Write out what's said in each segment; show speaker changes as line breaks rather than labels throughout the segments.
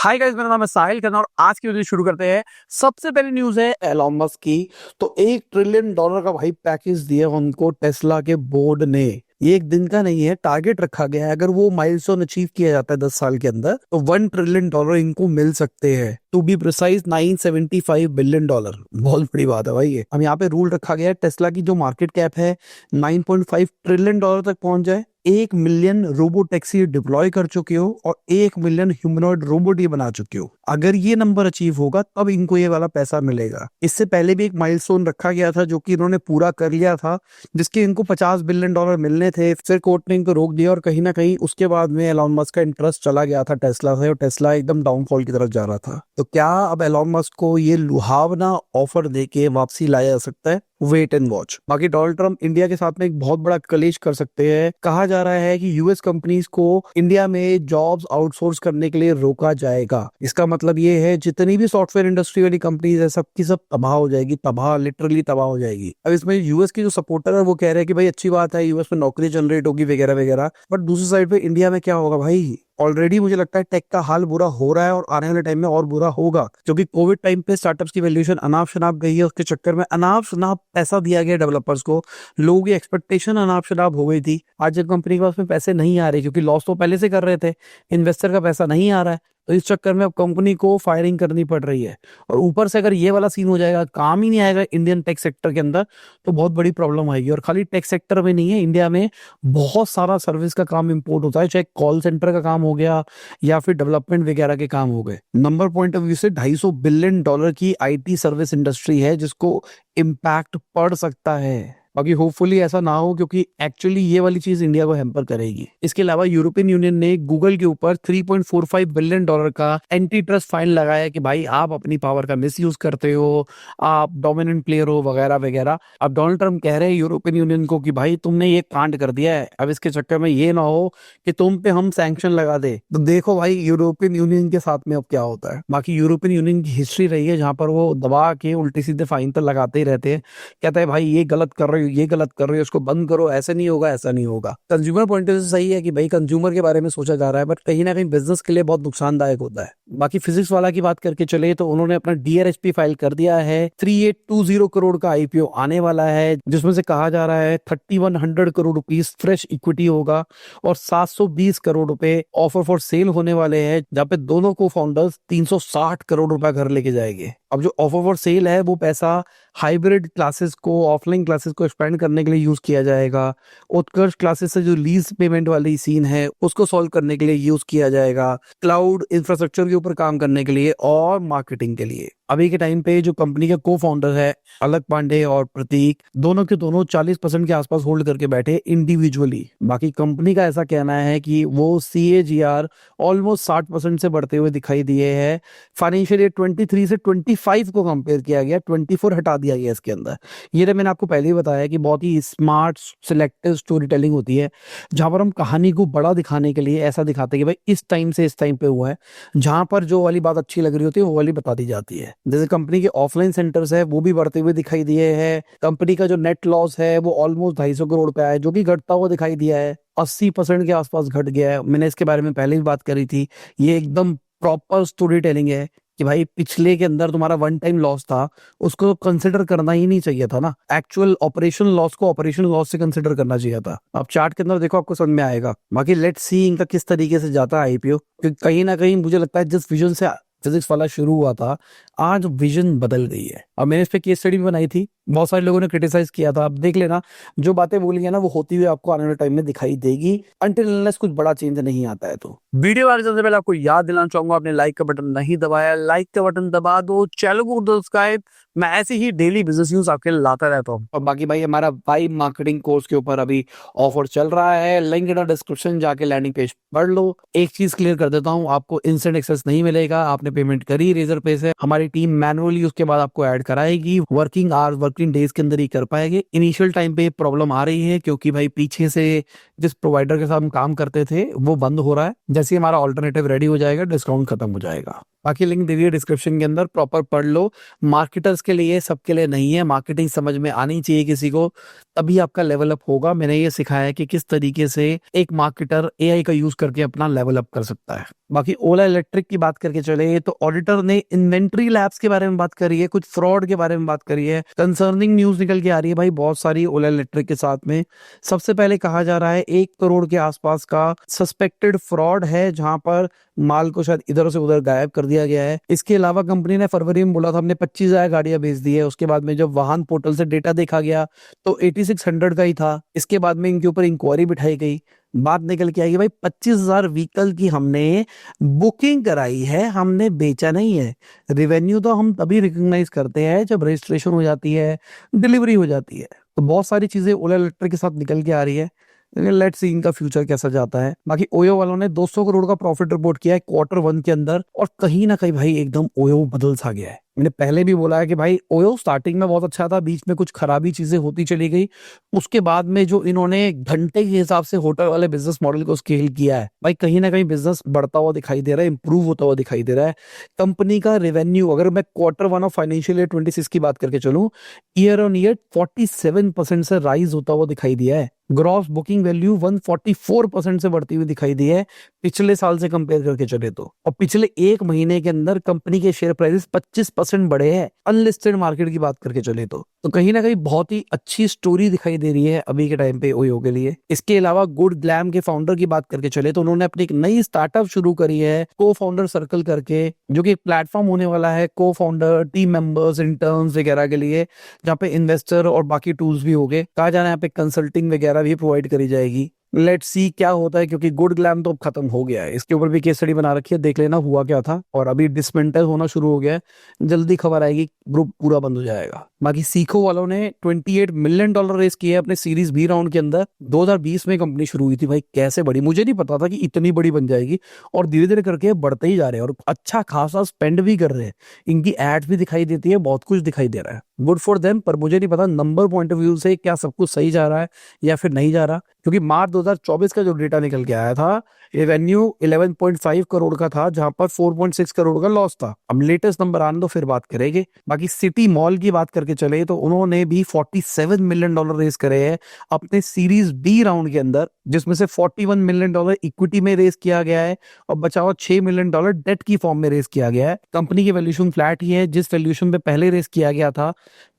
Hi guys, मेरा नाम है साहिल खन्ना और आज की वीडियो शुरू करते हैं। सबसे पहली न्यूज है एलॉन मस्क की। तो $1 ट्रिलियन का भाई पैकेज दिया उनको टेस्ला के बोर्ड ने। ये एक दिन का नहीं है, टारगेट रखा गया है। अगर वो माइलस्टोन अचीव किया जाता है 10 साल के अंदर तो $1 ट्रिलियन इनको मिल सकते हैं। To be precise $975 billion. बहुत बड़ी बात है भाई ये। हम यहाँ पे रूल रखा गया है टेस्ला की जो मार्केट कैप है $9.5 ट्रिलियन तक पहुंच जाए। 1 मिलियन रोबो टैक्सी डिप्लॉय कर चुके हो और 1 मिलियन ह्यूमनॉइड रोबोट ये बना चुके हो। अगर ये नंबर अचीव होगा तब इनको ये वाला पैसा मिलेगा। इससे पहले भी एक माइलस्टोन रखा गया था जो कि इन्होंने पूरा कर लिया था, जिसके इनको $50 बिलियन मिलने थे। फिर कोर्ट ने इनको रोक दिया और कहीं ना कहीं उसके बाद में एलॉन मस्क का इंटरेस्ट चला गया था टेस्ला से और टेस्ला एकदम डाउनफॉल की तरफ जा रहा था। तो क्या अब एलॉन मस्क को ये लुभावना ऑफर देके वापसी लाया जा सकता है? Wait and watch. बाकी डोनाल्ड ट्रम्प इंडिया के साथ में एक बहुत बड़ा कलेश कर सकते हैं। कहा जा रहा है कि यूएस कंपनीज को इंडिया में जॉब्स आउटसोर्स करने के लिए रोका जाएगा। इसका मतलब ये है जितनी भी सॉफ्टवेयर इंडस्ट्री वाली कंपनीज है सब की सब तबाह हो जाएगी, तबाह लिटरली तबाह हो जाएगी। अब इसमें यूएस की जो सपोर्टर है वो कह रहे हैं कि भाई अच्छी बात है, यूएस में नौकरी जनरेट होगी वगैरह वगैरह। बट दूसरी साइड पे इंडिया में क्या होगा भाई? ऑलरेडी मुझे लगता है टेक का हाल बुरा हो रहा है और आने वाले टाइम में और बुरा होगा, क्योंकि कोविड टाइम पे स्टार्टअप्स की वैल्यूएशन अनाप शनाप गई है। उसके चक्कर में अनाप शनाप पैसा दिया गया डेवलपर्स को, लोगों की एक्सपेक्टेशन अनाप शनाप हो गई थी। आज जब कंपनी के पास में पैसे नहीं आ रहे क्योंकि लॉस तो पहले से कर रहे थे, इन्वेस्टर का पैसा नहीं आ रहा है, तो इस चक्कर में अब कंपनी को फायरिंग करनी पड़ रही है। और ऊपर से अगर ये वाला सीन हो जाएगा, काम ही नहीं आएगा इंडियन टेक सेक्टर के अंदर, तो बहुत बड़ी प्रॉब्लम आएगी। और खाली टेक सेक्टर में नहीं है, इंडिया में बहुत सारा सर्विस का काम इंपोर्ट होता है, चाहे कॉल सेंटर का काम हो गया या फिर डेवलपमेंट वगैरह के काम हो गए। नंबर पॉइंट ऑफ व्यू से $250 बिलियन की आईटी सर्विस इंडस्ट्री है जिसको इम्पैक्ट पड़ सकता है। बाकी होपफुली ऐसा ना हो, क्योंकि एक्चुअली ये वाली चीज इंडिया को हैम्पर करेगी। इसके अलावा यूरोपियन यूनियन ने गूगल के ऊपर $3.45 बिलियन का एंटी ट्रस्ट फाइन लगाया कि भाई आप अपनी पावर का मिसयूज करते हो, आप डोमिनेंट प्लेयर हो वगैरह वगैरह। अब डोनाल्ड ट्रम्प कह रहे हैं यूरोपियन यूनियन को कि भाई तुमने ये कांड कर दिया है, अब इसके चक्कर में ये ना हो कि तुम पे हम सैंक्शन लगा दे। तो देखो भाई यूरोपियन यूनियन के साथ में अब क्या होता है। बाकी यूरोपियन यूनियन की हिस्ट्री रही है जहां पर वो दबा के उल्टे सीधे फाइन तो लगाते ही रहते हैं। कहता है भाई ये गलत कर रहे हो, ये गलत कर रहे हो, इसको बंद करो, ऐसा नहीं होगा, ऐसा नहीं होगा। कंज्यूमर पॉइंट ऑफ व्यू से सही है कि भाई कंज्यूमर के बारे में सोचा जा रहा है, बट कहीं ना कहीं बिजनेस के लिए बहुत नुकसानदायक होता है। बाकी फिजिक्स वाला की बात करके चले तो उन्होंने अपना डीआरएचपी फाइल कर दिया है। 3820 करोड़ का आईपीओ आने वाला है, जिसमें से कहा जा रहा है 3100 करोड़ रुपीस फ्रेश इक्विटी होगा और 720 करोड़ रुपए ऑफर फॉर सेल होने वाले हैं, जहां पे दोनों को फाउंडर्स 360 करोड़ रुपए घर लेके जाएंगे। अब जो ऑफर फॉर सेल है वो पैसा हाइब्रिड क्लासेस को, ऑफलाइन क्लासेस को एक्सपेंड करने के लिए यूज किया जाएगा। उत्कर्ष क्लासेस से जो लीज पेमेंट वाली सीन है उसको सॉल्व करने के लिए यूज किया जाएगा, क्लाउड इंफ्रास्ट्रक्चर के ऊपर काम करने के लिए और मार्केटिंग के लिए। अभी के टाइम पे जो कंपनी के को फाउंडर है अलक पांडे और प्रतीक, दोनों के दोनों 40% के आसपास होल्ड करके बैठे इंडिविजुअली। बाकी कंपनी का ऐसा कहना है कि वो CAGR ऑलमोस्ट 60% से बढ़ते हुए दिखाई दिए हैं। फाइनेंशियल ईयर 23 से 25 को कंपेयर किया गया, 24 हटा दिया गया इसके अंदर। ये तो मैंने आपको पहले ही बताया कि बहुत ही स्मार्ट सिलेक्टिव स्टोरी टेलिंग होती है, जहां पर हम कहानी को बड़ा दिखाने के लिए ऐसा दिखाते हैं कि भाई इस टाइम से इस टाइम पे हुआ है। जहां पर जो वाली बात अच्छी लग रही होती है वो वाली बता दी जाती है। जैसे कंपनी के ऑफलाइन सेंटर्स है वो भी बढ़ते हुए दिखाई दिए हैं। कंपनी का जो नेट लॉस है वो ऑलमोस्ट 250 करोड़ पे आया है, जो कि घटता हुआ दिखाई दिया है। 80% के आसपास घट गया है। मैंने इसके बारे में पहले भी बात करी थी। ये एकदम प्रॉपर स्टोरी टेलिंग है कि भाई पिछले के अंदर तुम्हारा वन टाइम लॉस था, उसको कंसिडर करना ही नहीं चाहिए था ना। एक्चुअल ऑपरेशन लॉस को ऑपरेशन लॉस से कंसिडर करना चाहिए था। आप चार्ट के अंदर देखो, आपको समझ में आएगा। बाकी लेट्स सी इनका किस तरीके से जाता है आईपीओ, क्योंकि कहीं ना कहीं मुझे लगता है जिस विजन से फिजिक्स वाला शुरू हुआ था आज विजन बदल गई है। और मैंने इस पे केस स्टडी भी बनाई थी, बहुत सारे लोगों ने क्रिटिसाइज किया था। आप देख लेना, जो बातें बोली है ना वो होती हुई आपको आने वाले टाइम में दिखाई देगी, अनटिल अनलेस कुछ बड़ा चेंज नहीं आता है। तो वीडियो आगे सबसे पहले आपको याद दिलाना चाहूंगा, आपने लाइक का बटन नहीं दबाया, लाइक का बटन दबा दो, चैनल को सब्सक्राइब। मैं ऐसे ही डेली बिजनेस न्यूज आपके लिए लाता रहता हूँ। और बाकी भाई हमारा वाइब मार्केटिंग कोर्स के ऊपर अभी ऑफर चल रहा है, लिंक इन डिस्क्रिप्शन, जाके लैंडिंग पेज पढ़ लो। एक चीज क्लियर कर देता हूँ, आपको इंस्टेंट एक्सेस नहीं मिलेगा। आपने पेमेंट करी रेजर पे से, हमारी टीम मैनुअली उसके बाद आपको ऐड कराएगी। वर्किंग आवर्स, वर्किंग डेज के अंदर ही कर पाएंगे। इनिशियल टाइम पे प्रॉब्लम आ रही है क्योंकि भाई पीछे से जिस प्रोवाइडर के साथ हम काम करते थे वो बंद हो रहा है। जैसे ही हमारा ऑल्टरनेटिव रेडी हो जाएगा डिस्काउंट खत्म हो जाएगा। बाकी लिंक दे दिए डिस्क्रिप्शन के अंदर, प्रॉपर पढ़ लो। मार्केटर्स के लिए, सबके लिए नहीं है। मार्केटिंग समझ में आनी चाहिए किसी को, तभी आपका लेवल अप होगा। मैंने ये सिखाया है कि किस तरीके से एक मार्केटर एआई का यूज करके अपना लेवल अप कर सकता है। बाकी ओला इलेक्ट्रिक की बात करके चले तो ऑडिटर ने इन्वेंट्री लैब्स के बारे में बात करी है, कुछ फ्रॉड के बारे में बात करी है। कंसर्निंग न्यूज निकल के आ रही है भाई बहुत सारी ओला इलेक्ट्रिक के साथ में। सबसे पहले कहा जा रहा है 1 करोड़ के आसपास का सस्पेक्टेड फ्रॉड है, जहां पर माल को शायद इधर से उधर गायब कर दिया गया है। इसके अलावा कंपनी ने फरवरी में बोला था हमने 25,000 गाड़ियां बेच दी है। उसके बाद में जब वाहन पोर्टल से डेटा देखा गया तो 8600 का ही था। इसके बाद में इनके ऊपर इंक्वायरी बिठाई गई। बात निकल के आई कि भाई 25,000 व्हीकल की हमने बुकिंग कराई है, हमने बेचा नहीं है। रेवेन्यू तो हम तभी रिकॉग्नाइज करते हैं जब रजिस्ट्रेशन हो जाती है, डिलीवरी हो जाती है। तो बहुत सारी चीजें ओला इलेक्ट्रिक के साथ निकल के आ रही है। लेट्स सी इनका फ्यूचर कैसा जाता है। बाकी ओयो वालों ने 200 करोड़ का प्रॉफिट रिपोर्ट किया है Q1 के अंदर, और कहीं ना कहीं भाई एकदम ओयो बदल सा गया है। मैंने पहले भी बोला है कि भाई ओयो स्टार्टिंग में बहुत अच्छा था, बीच में कुछ खराबी चीजें होती चली गई। उसके बाद में जो इन्होंने घंटे के हिसाब से होटल वाले बिजनेस मॉडल को स्केल किया है, भाई कहीं ना कहीं बिजनेस बढ़ता हुआ दिखाई दे रहा है, इंप्रूव होता हुआ दिखाई दे रहा है। कंपनी का रेवेन्यू, अगर मैं Q1 ऑफ फाइनेंशियल ईयर 26 की बात करके चलूं, ईयर ऑन ईयर 47% से राइज होता हुआ दिखाई दिया है। ग्रॉस बुकिंग वैल्यू 144% से बढ़ती हुई दिखाई दी है पिछले साल से कंपेयर करके चले तो। और पिछले एक महीने के अंदर कंपनी के शेयर प्राइस 25% बढ़े हैं अनलिस्टेड मार्केट की बात करके चले तो कहीं ना कहीं बहुत ही अच्छी स्टोरी दिखाई दे रही है अभी के टाइम पे ओयो के लिए। इसके अलावा गुड ग्लैम के फाउंडर की बात करके चले तो उन्होंने अपनी एक नई स्टार्टअप शुरू करी है को फाउंडर सर्कल करके, जो कि एक प्लेटफॉर्म होने वाला है को फाउंडर, टीम मेंबर्स, इंटर्न्स वगैरह के लिए, जहाँ पे इन्वेस्टर और बाकी टूल्स भी होंगे। कहा जा रहा है यहाँ पे कंसल्टिंग वगैरह भी प्रोवाइड करी जाएगी। लेट्स सी क्या होता है, क्योंकि गुड ग्लैम तो अब खत्म हो गया है। इसके ऊपर भी केस स्टडी बना रखी है, देख लेना हुआ क्या था। और अभी डिसमेंटल होना शुरू हो गया है, जल्दी खबर आएगी, ग्रुप पूरा बंद हो जाएगा। बाकी सीखो वालों ने $28 मिलियन रेस किए अपने सीरीज बी राउंड के अंदर। 2020 में कंपनी शुरू हुई थी भाई, कैसे बड़ी मुझे नहीं पता था कि इतनी बड़ी बन जाएगी, और धीरे धीरे करके बढ़ते ही जा रहे हैं और अच्छा खासा स्पेंड भी कर रहे हैं। इनकी एड्स भी दिखाई देती है, बहुत कुछ दिखाई दे रहा है। Good for them. पर मुझे नहीं पता नंबर पॉइंट ऑफ व्यू से क्या सब कुछ सही जा रहा है या फिर नहीं जा रहा, क्योंकि मार्च 2024 का जो डेटा निकल के आया था, रेवेन्यू 11.5 करोड़ का था, जहां पर 4.6 करोड़ का लॉस था। अब लेटेस्ट नंबर आने दो फिर बात करेंगे। बाकी सिटी मॉल की बात करके चले तो उन्होंने भी $47 मिलियन रेस करे हैं अपने सीरीज बी राउंड के अंदर, जिसमें से $41 मिलियन इक्विटी में रेस किया गया है और बचा हुआ $6 मिलियन डेट की फॉर्म में रेस किया गया है। कंपनी की वैल्यूएशन फ्लैट ही है, जिस वैल्यूएशन पे पहले रेस किया गया था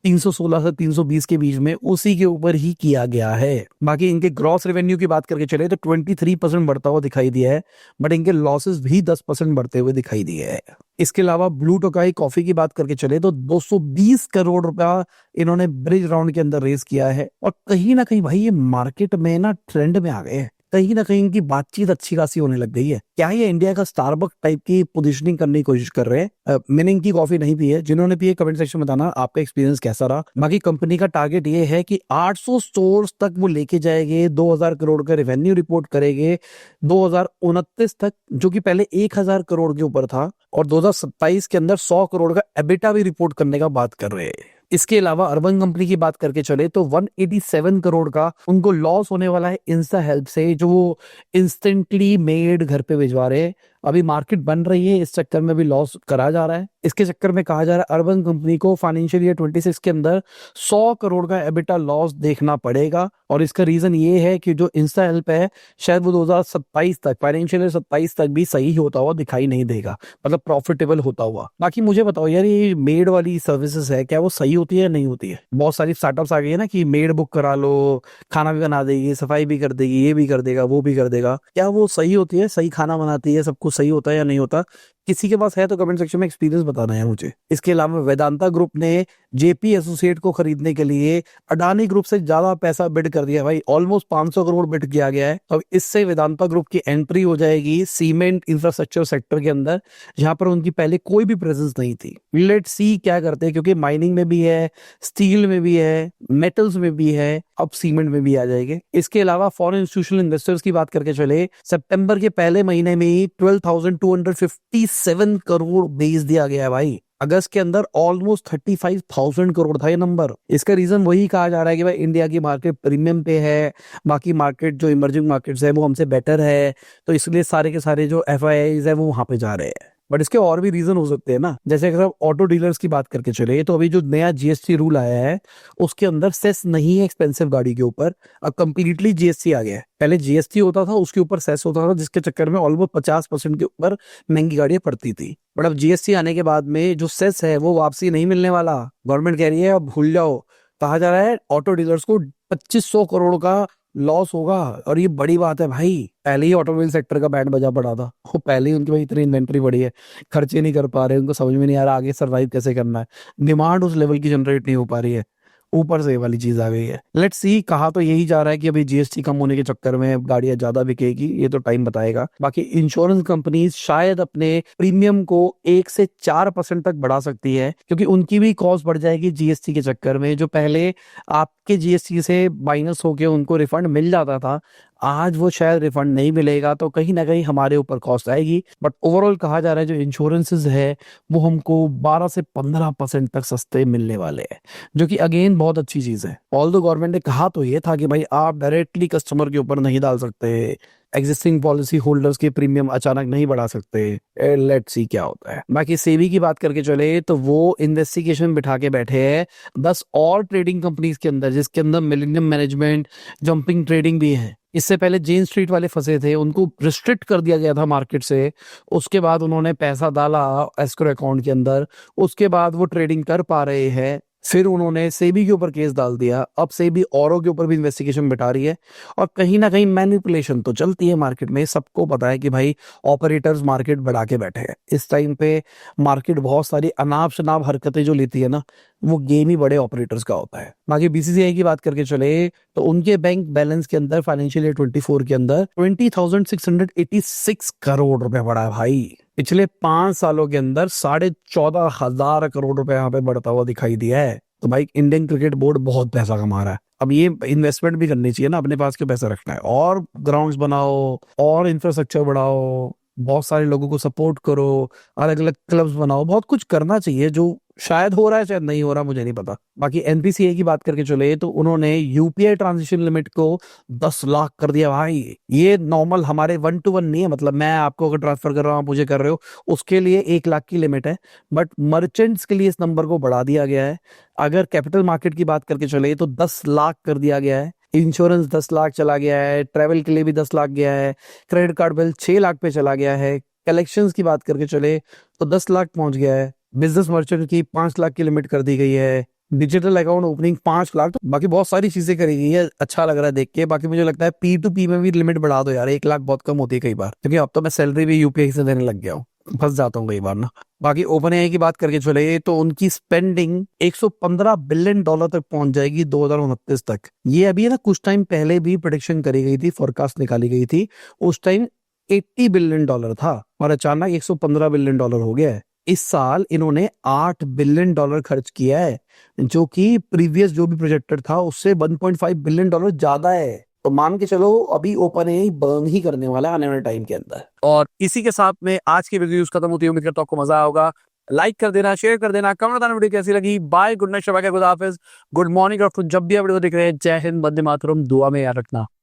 316 से 320 के बीच में, उसी के ऊपर ही किया गया है। बाकी इनके ग्रॉस रेवेन्यू की बात करके चले तो 23% बढ़ता हुआ दिखाई दिया है, बट इनके लॉसेस भी 10% बढ़ते हुए दिखाई दिए है। इसके अलावा ब्लू टोकाई कॉफी की बात करके चले तो 220 करोड़ रुपया इन्होंने ब्रिज राउंड के अंदर रेस किया है। और कहीं ना कहीं भाई ये मार्केट में ना ट्रेंड में आ गए हैं, कहीं ना कहीं इनकी बातचीत अच्छी खासी होने लग गई है। क्या ये इंडिया का स्टारबक्स टाइप की पोजीशनिंग करने की कोशिश कर रहे हैं? मैंने इनकी कॉफी नहीं पी है, जिन्होंने पी है कमेंट सेक्शन में बताना आपका एक्सपीरियंस कैसा रहा। बाकी कंपनी का टारगेट ये है कि 800 स्टोर्स तक वो लेके जाएंगे, 2000 करोड़ का रेवेन्यू रिपोर्ट करेंगे 2029 तक, जो कि पहले 1000 करोड़ के ऊपर था, और 2027 के अंदर 100 करोड़ का एबिटा भी रिपोर्ट करने का बात कर रहे हैं। इसके अलावा अर्बन कंपनी की बात करके चले तो 187 करोड़ का उनको लॉस होने वाला है इंस्टा हेल्प से, जो वो इंस्टेंटली मेड घर पे भिजवा रहे हैं। अभी मार्केट बन रही है, इस चक्कर में भी लॉस करा जा रहा है। इसके चक्कर में कहा जा रहा है अर्बन कंपनी को फाइनेंशियल ईयर 26 के अंदर 100 करोड़ का एबिटा लॉस देखना पड़ेगा। और इसका रीजन ये है कि जो इंस्टा हेल्प है शायद वो 2027 तक, फाइनेंशियल ईयर 27 तक भी सही होता हुआ दिखाई नहीं देगा, मतलब प्रॉफिटेबल होता हुआ। बाकी मुझे बताओ यार, ये मेड वाली सर्विसेज है, क्या वो सही होती है या नहीं होती है? बहुत सारी स्टार्टअप्स आ गई है ना कि मेड बुक करा लो, खाना भी बना देगी, सफाई भी कर देगी, ये भी कर देगा, वो भी कर देगा। क्या वो सही होती है? सही खाना बनाती है, सब कुछ सही होता है या नहीं होता? किसी के पास है तो कमेंट सेक्शन में एक्सपीरियंस बताना है मुझे। इसके अलावा वेदांता ग्रुप ने जेपी एसोसिएट को खरीदने के लिए अडानी ग्रुप से ज्यादा पैसा बिड कर दिया भाई, ऑलमोस्ट 500 करोड़ बिड किया गया है। अब इससे वेदांता ग्रुप की एंट्री हो जाएगी सीमेंट इंफ्रास्ट्रक्चर सेक्टर के अंदर, जहां पर उनकी पहले कोई भी प्रेजेंस नहीं थी। लेट्स सी क्या करते हैं, क्योंकि माइनिंग में भी है, स्टील में भी है, मेटल्स में भी है, अब सीमेंट में भी आ जाएंगे। इसके अलावा फॉरेन इंस्टीट्यूशनल इन्वेस्टर्स की बात करके चले, सितंबर के पहले महीने में ही 12,257 करोड़ बेच दिया गया है भाई। अगस्त के अंदर ऑलमोस्ट 35,000 करोड़ था ये नंबर। इसका रीजन वही कहा जा रहा है कि भाई इंडिया की मार्केट प्रीमियम पे है, बाकी मार्केट जो इमर्जिंग मार्केट्स है वो हमसे बेटर है, तो इसलिए सारे के सारे जो FIIs है वो वहां पे जा रहे हैं। बट इसके और भी रीजन हो सकते हैं ना, जैसे अगर आप ऑटो डीलर्स की बात करके चले तो अभी जो नया जीएसटी रूल आया है उसके अंदर सेस नहीं है एक्सपेंसिव गाड़ी के ऊपर, अब कंप्लीटली जीएसटी आ गया है। पहले जीएसटी होता था उसके ऊपर सेस होता था जिसके चक्कर में ऑलमोस्ट 50% के ऊपर महंगी गाड़ियां पड़ती थी। बट अब जीएसटी आने के बाद में जो सेस है वो वापसी नहीं मिलने वाला, गवर्नमेंट कह रही है अब भूल जाओ। कहा जा रहा है ऑटो डीलर्स को 2500 करोड़ का लॉस होगा, और ये बड़ी बात है भाई। पहले ही ऑटोमोबाइल सेक्टर का बैंड बजा पड़ा था, वो पहले ही उनकी भाई इतनी इन्वेंट्री बढ़ी है, खर्चे नहीं कर पा रहे, उनको समझ में नहीं आ रहा आगे सरवाइव कैसे करना है, डिमांड उस लेवल की जनरेट नहीं हो पा रही है, ऊपर से ये वाली चीज आ गई है। लेट्स सी, कहा तो यही जा रहा है कि अभी जीएसटी कम होने के चक्कर में गाड़ियां ज्यादा बिकेगी, ये तो टाइम बताएगा। बाकी इंश्योरेंस कंपनीज शायद अपने प्रीमियम को 1 से 4% तक बढ़ा सकती है, क्योंकि उनकी भी कॉस्ट बढ़ जाएगी जीएसटी के चक्कर में। जो पहले आपके जीएसटी से माइनस होके उनको रिफंड मिल जाता था, आज वो शायद रिफंड नहीं मिलेगा, तो कहीं ना कहीं हमारे ऊपर कॉस्ट आएगी। बट ओवरऑल कहा जा रहा है जो इंश्योरेंसेज है वो हमको 12 से 15% तक सस्ते मिलने वाले हैं, जो कि अगेन बहुत अच्छी चीज है। ऑल द गवर्नमेंट ने कहा तो ये था कि भाई आप डायरेक्टली कस्टमर के ऊपर नहीं डाल सकते, एग्जिस्टिंग पॉलिसी होल्डर्स के प्रीमियम अचानक नहीं बढ़ा सकते। लेट्स सी क्या होता है। बाकी सेबी की बात करके चले तो वो इन्वेस्टिगेशन बिठा के बैठे हैं 10 और ट्रेडिंग कंपनीज के अंदर, जिसके अंदर मिलेनियम मैनेजमेंट, जंपिंग ट्रेडिंग भी है। इससे पहले जेन स्ट्रीट वाले फंसे थे, उनको रिस्ट्रिक्ट कर दिया गया था मार्केट से, उसके बाद उन्होंने पैसा डाला एस्क्रो अकाउंट के अंदर, उसके बाद वो ट्रेडिंग कर पा रहे हैं, फिर उन्होंने सेबी के ऊपर केस डाल दिया, अब सेबी औरों के ऊपर भी इन्वेस्टिगेशन बिठा रही है। और कहीं ना कहीं मैनिपुलेशन तो चलती है मार्केट में, सबको पता है कि भाई ऑपरेटर्स मार्केट बढ़ा के बैठे हैं इस टाइम पे। मार्केट बहुत सारी अनाप शनाप हरकतें जो लेती है ना, वो गेम ही बड़े ऑपरेटर्स का होता है। बाकी बीसीसीआई की बात करके चले तो उनके बैंक बैलेंस के अंदर फाइनेंशियल ईयर 24 के अंदर 20,686 करोड़ रुपए बढ़ा है भाई। पिछले 5 सालों के अंदर 14,500 करोड़ रुपए यहाँ पे बढ़ता हुआ दिखाई दिया है। तो भाई इंडियन क्रिकेट बोर्ड बहुत पैसा कमा रहा है। अब ये इन्वेस्टमेंट भी करनी चाहिए ना, अपने पास क्यों पैसा रखना है, और ग्राउंड्स बनाओ और इंफ्रास्ट्रक्चर बढ़ाओ, बहुत सारे लोगों को सपोर्ट करो, अलग अलग क्लब्स बनाओ, बहुत कुछ करना चाहिए, जो शायद हो रहा है शायद नहीं हो रहा, मुझे नहीं पता। बाकी एनपीसीआई की बात करके चले तो उन्होंने यूपीआई ट्रांजेक्शन लिमिट को 10 लाख कर दिया भाई। ये नॉर्मल हमारे 1-to-1 नहीं है, मतलब मैं आपको अगर ट्रांसफर कर रहा हूँ आप मुझे कर रहे हो, उसके लिए 1 लाख की लिमिट है, बट मर्चेंट्स के लिए इस नंबर को बढ़ा दिया गया है। अगर कैपिटल मार्केट की बात करके चले तो 10 लाख कर दिया गया है, इंश्योरेंस 10 लाख चला गया है, ट्रेवल के लिए भी 10 लाख गया है, क्रेडिट कार्ड बिल 6 लाख पे चला गया है, कलेक्शंस की बात करके चले तो 10 लाख पहुंच गया है, बिजनेस मर्चेंट की 5 लाख की लिमिट कर दी गई है, डिजिटल अकाउंट ओपनिंग 5 लाख, तो बाकी बहुत सारी चीजें करी गई है, अच्छा लग रहा है देख के। बाकी मुझे लगता है P2P में भी लिमिट बढ़ा दो यार, 1 लाख बहुत कम होती है कई बार, क्योंकि अब तो मैं सैलरी भी यूपीआई से देने लग गया हूँ, फंस जाता हूँ कई बार ना। बाकी ओपन एआई की बात करके चले तो उनकी स्पेंडिंग 115 बिलियन डॉलर तक पहुंच जाएगी 2029 तक। ये अभी है ना, कुछ टाइम पहले भी प्रेडिक्शन करी गई थी, फोरकास्ट निकाली गई थी, उस टाइम 80 बिलियन डॉलर था और अचानक 115 बिलियन डॉलर हो गया है। इस साल इन्होंने 8 बिलियन डॉलर खर्च किया है, जो कि प्रीवियस जो भी प्रोजेक्टेड था उससे 1.5 बिलियन डॉलर ज्यादा है। तो मान के चलो अभी ओपन एआई बर्न ही करने वाला है आने वाले टाइम के अंदर। और इसी के साथ में आज की वीडियो खत्म होती है, उम्मीद करता हूं आपको मजा आया होगा। लाइक कर देना, शेयर कर देना, कमेंट बताना वीडियो कैसी लगी। Bye, good night, Shaba, good हाफिज, गुड मॉर्निंग, और जब भी आप वीडियो देख रहे हैं, जय हिंद, वंदे मातरम, दुआ में याद रखना।